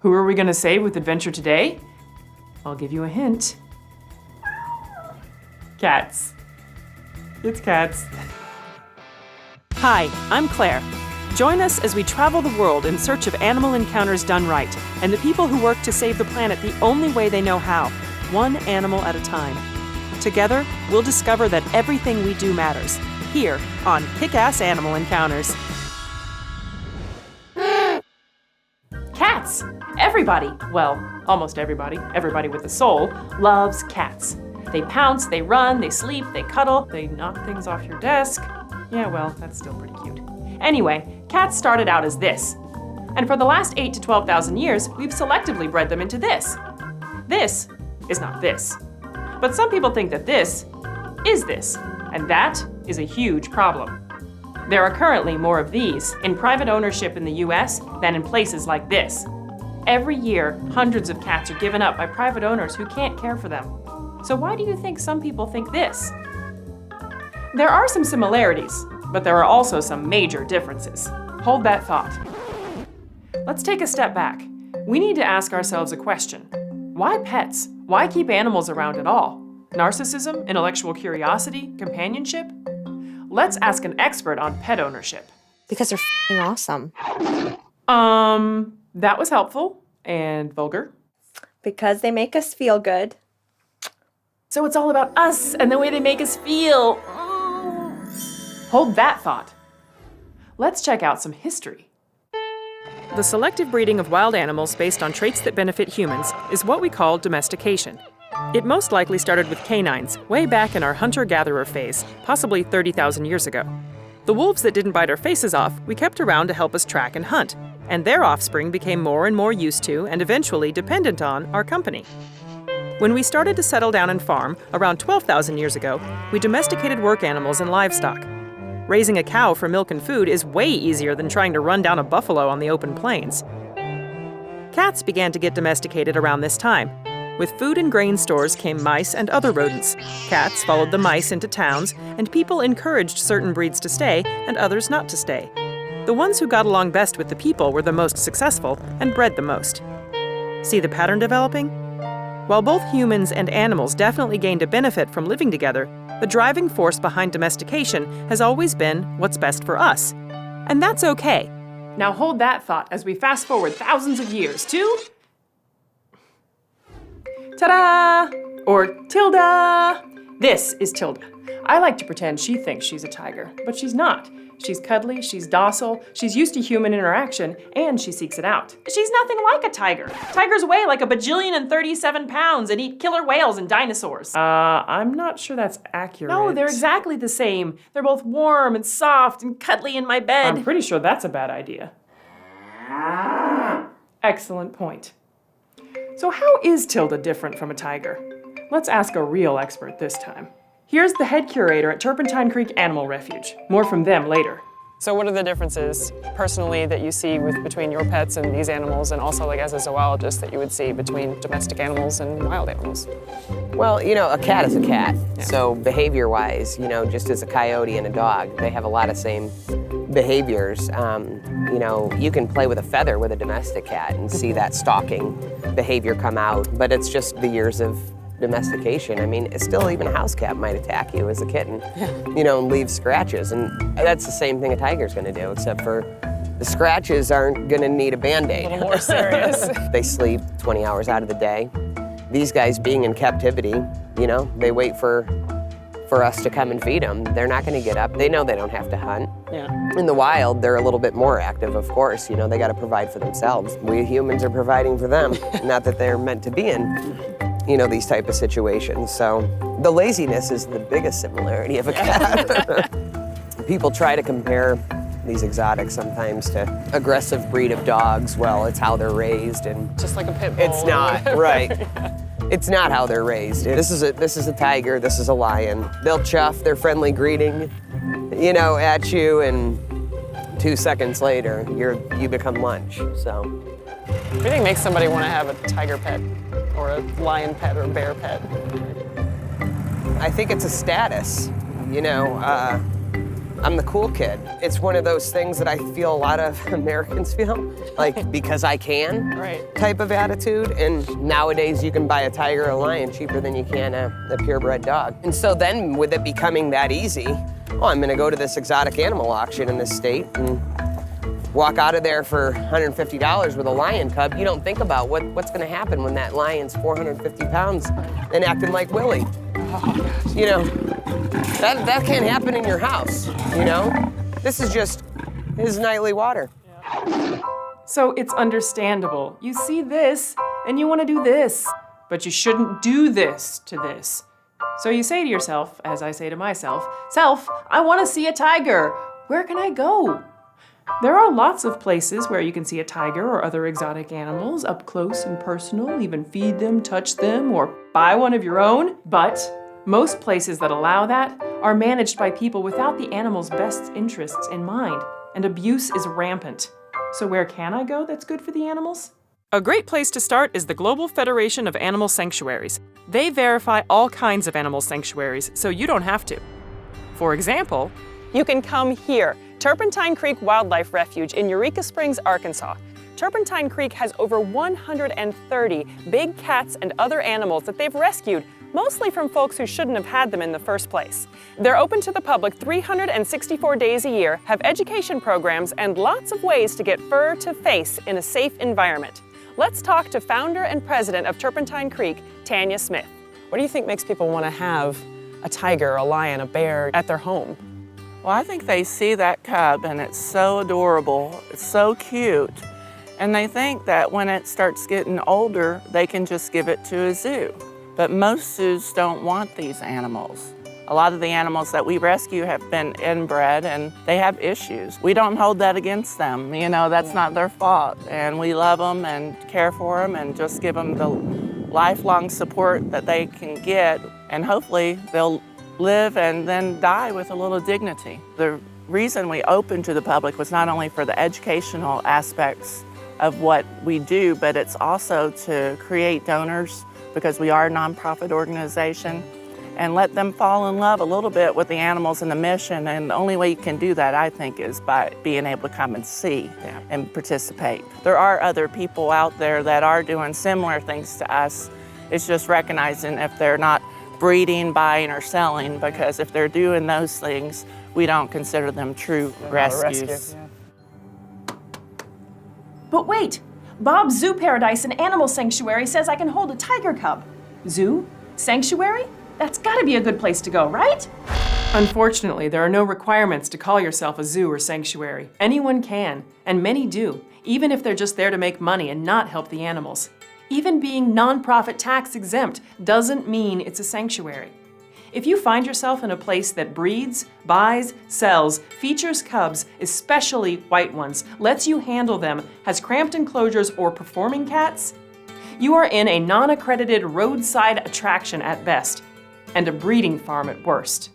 Who are we gonna save with Adventure Today? I'll give you a hint. Cats. It's cats. Hi, I'm Claire. Join us as we travel the world in search of animal encounters done right and the people who work to save the planet the only way they know how, one animal at a time. Together, we'll discover that everything we do matters, here on Kick-Ass Animal Encounters. Cats! Everybody, well, almost everybody with a soul, loves cats. They pounce, they run, they sleep, they cuddle, they knock things off your desk. Yeah, well, that's still pretty cute. Anyway, cats started out as this. And for the last 8,000 to 12,000 years, we've selectively bred them into this. This is not this. But some people think that this is this, and that is a huge problem. There are currently more of these in private ownership in the US than in places like this. Every year, hundreds of cats are given up by private owners who can't care for them. So why do you think some people think this? There are some similarities, but there are also some major differences. Hold that thought. Let's take a step back. We need to ask ourselves a question. Why pets? Why keep animals around at all? Narcissism, intellectual curiosity, companionship? Let's ask an expert on pet ownership. Because they're f***ing awesome. That was helpful and vulgar. Because they make us feel good. So it's all about us and the way they make us feel. Hold that thought. Let's check out some history. The selective breeding of wild animals based on traits that benefit humans is what we call domestication. It most likely started with canines, way back in our hunter-gatherer phase, possibly 30,000 years ago. The wolves that didn't bite our faces off, we kept around to help us track and hunt, and their offspring became more and more used to and eventually dependent on our company. When we started to settle down and farm, around 12,000 years ago, we domesticated work animals and livestock. Raising a cow for milk and food is way easier than trying to run down a buffalo on the open plains. Cats began to get domesticated around this time. With food and grain stores came mice and other rodents. Cats followed the mice into towns, and people encouraged certain breeds to stay and others not to stay. The ones who got along best with the people were the most successful and bred the most. See the pattern developing? While both humans and animals definitely gained a benefit from living together, the driving force behind domestication has always been what's best for us. And that's okay. Now hold that thought as we fast forward thousands of years to... Ta-da! Or Tilda! This is Tilda. I like to pretend she thinks she's a tiger, but she's not. She's cuddly, she's docile, she's used to human interaction, and she seeks it out. She's nothing like a tiger. Tigers weigh like 1,037 pounds and eat killer whales and dinosaurs. I'm not sure that's accurate. No, they're exactly the same. They're both warm and soft and cuddly in my bed. I'm pretty sure that's a bad idea. Excellent point. So how is Tilda different from a tiger? Let's ask a real expert this time. Here's the head curator at Turpentine Creek Animal Refuge. More from them later. So what are the differences personally that you see between your pets and these animals, and also like as a zoologist that you would see between domestic animals and wild animals? Well, a cat is a cat. Yeah. So behavior-wise, just as a coyote and a dog, they have a lot of same behaviors. You can play with a feather with a domestic cat and see that stalking behavior come out, but it's just the years of domestication. I mean, still even a house cat might attack you as a kitten, and leave scratches. And that's the same thing a tiger's gonna do, except for the scratches aren't gonna need a Band-Aid. A little more serious. They sleep 20 hours out of the day. These guys being in captivity, they wait for us to come and feed them. They're not gonna get up. They know they don't have to hunt. Yeah. In the wild, they're a little bit more active, of course. They gotta provide for themselves. We humans are providing for them. Not that they're meant to be in these type of situations. So the laziness is the biggest similarity of a cat. People try to compare these exotics sometimes to aggressive breed of dogs. Well, it's how they're raised, and just like a pit bull. It's not, right. It's not how they're raised. This is a tiger, this is a lion. They'll chuff their friendly greeting, at you, and 2 seconds later, you become lunch, so. What do you think makes somebody want to have a tiger pet, or a lion pet, or a bear pet? I'm the cool kid. It's one of those things that I feel a lot of Americans feel, like because I can type of attitude. And nowadays you can buy a tiger or a lion cheaper than you can a purebred dog. And so then with it becoming that easy, oh, I'm gonna go to this exotic animal auction in this state and walk out of there for $150 with a lion cub. You don't think about what's gonna happen when that lion's 450 pounds and acting like Willie. You know, that can't happen in your house, you know? This is just his nightly water. So it's understandable. You see this, and you want to do this, but you shouldn't do this to this. So you say to yourself, as I say to myself, Self, I want to see a tiger. Where can I go? There are lots of places where you can see a tiger or other exotic animals up close and personal, even feed them, touch them, or buy one of your own. But most places that allow that are managed by people without the animal's best interests in mind, and abuse is rampant. So where can I go that's good for the animals? A great place to start is the Global Federation of Animal Sanctuaries. They verify all kinds of animal sanctuaries, so you don't have to. For example, You can come here, Turpentine Creek Wildlife Refuge in Eureka Springs, Arkansas. Turpentine Creek has over 130 big cats and other animals that they've rescued, mostly from folks who shouldn't have had them in the first place. They're open to the public 364 days a year, have education programs, and lots of ways to get fur to face in a safe environment. Let's talk to founder and president of Turpentine Creek, Tanya Smith. What do you think makes people want to have a tiger, a lion, a bear at their home? Well, I think they see that cub and it's so adorable, it's so cute, and they think that when it starts getting older, they can just give it to a zoo. But most zoos don't want these animals. A lot of the animals that we rescue have been inbred and they have issues. We don't hold that against them. You know, that's not their fault. And we love them and care for them and just give them the lifelong support that they can get. And hopefully they'll live and then die with a little dignity. The reason we opened to the public was not only for the educational aspects of what we do, but it's also to create donors, because we are a nonprofit organization, and let them fall in love a little bit with the animals and the mission. And the only way you can do that, I think, is by being able to come and see and participate. There are other people out there that are doing similar things to us. It's just recognizing if they're not breeding, buying, or selling, because if they're doing those things, we don't consider them true rescues. But wait, Bob's Zoo Paradise and Animal Sanctuary says I can hold a tiger cub. Zoo? Sanctuary? That's gotta be a good place to go, right? Unfortunately, there are no requirements to call yourself a zoo or sanctuary. Anyone can, and many do, even if they're just there to make money and not help the animals. Even being nonprofit tax exempt doesn't mean it's a sanctuary. If you find yourself in a place that breeds, buys, sells, features cubs, especially white ones, lets you handle them, has cramped enclosures or performing cats, you are in a non-accredited roadside attraction at best, and a breeding farm at worst.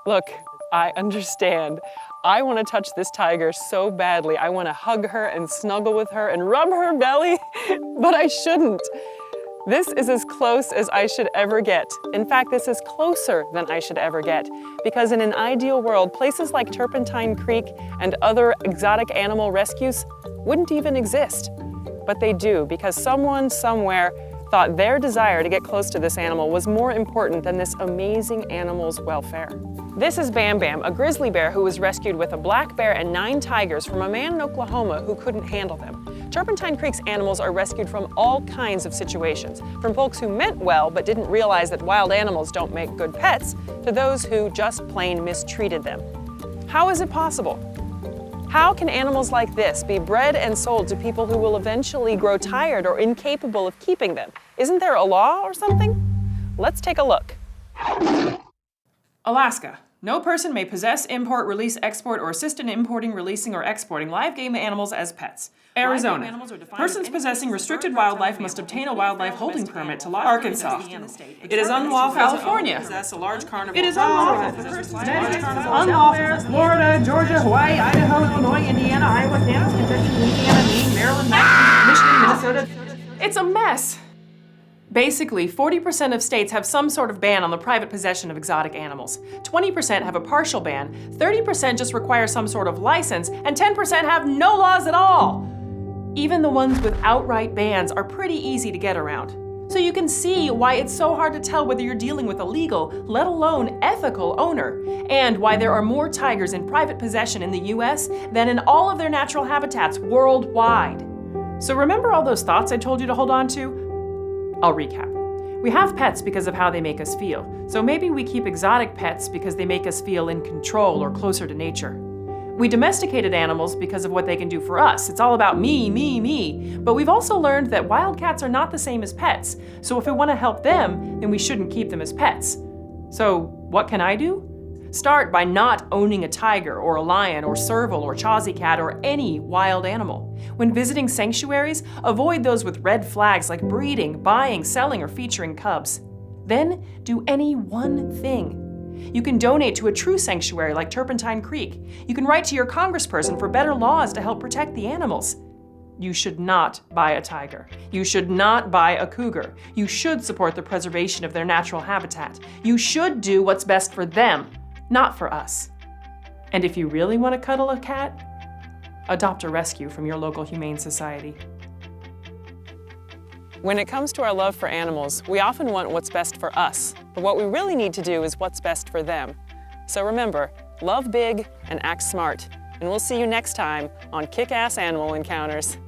Look, I understand. I want to touch this tiger so badly. I want to hug her and snuggle with her and rub her belly, but I shouldn't. This is as close as I should ever get. In fact, this is closer than I should ever get, because in an ideal world, places like Turpentine Creek and other exotic animal rescues wouldn't even exist. But they do, because someone somewhere thought their desire to get close to this animal was more important than this amazing animal's welfare. This is Bam Bam, a grizzly bear who was rescued with a black bear and 9 tigers from a man in Oklahoma who couldn't handle them. Turpentine Creek's animals are rescued from all kinds of situations, from folks who meant well but didn't realize that wild animals don't make good pets, to those who just plain mistreated them. How is it possible? How can animals like this be bred and sold to people who will eventually grow tired or incapable of keeping them? Isn't there a law or something? Let's take a look. Alaska. No person may possess, import, release, export, or assist in importing, releasing, or exporting live game animals as pets. Arizona. Persons possessing restricted wildlife must obtain a wildlife holding permit to lodge. Arkansas. It is unlawful. California. It is unlawful. Unlawful. Florida, Georgia, Hawaii, Idaho, Illinois, Indiana, Iowa, Kansas, Kentucky, Louisiana, Maine, Maryland, Michigan, Minnesota. It's a mess. Basically, 40% of states have some sort of ban on the private possession of exotic animals. 20% have a partial ban, 30% just require some sort of license, and 10% have no laws at all. Even the ones with outright bans are pretty easy to get around. So you can see why it's so hard to tell whether you're dealing with a legal, let alone ethical owner, and why there are more tigers in private possession in the US than in all of their natural habitats worldwide. So remember all those thoughts I told you to hold on to? I'll recap. We have pets because of how they make us feel. So maybe we keep exotic pets because they make us feel in control or closer to nature. We domesticated animals because of what they can do for us. It's all about me, me, me. But we've also learned that wild cats are not the same as pets. So if we want to help them, then we shouldn't keep them as pets. So what can I do? Start by not owning a tiger or a lion or serval or Chausie cat or any wild animal. When visiting sanctuaries, avoid those with red flags like breeding, buying, selling, or featuring cubs. Then do any one thing. You can donate to a true sanctuary like Turpentine Creek. You can write to your congressperson for better laws to help protect the animals. You should not buy a tiger. You should not buy a cougar. You should support the preservation of their natural habitat. You should do what's best for them, not for us. And if you really want to cuddle a cat, adopt a rescue from your local humane society. When it comes to our love for animals, we often want what's best for us, but what we really need to do is what's best for them. So remember, love big and act smart, and we'll see you next time on Kick-Ass Animal Encounters.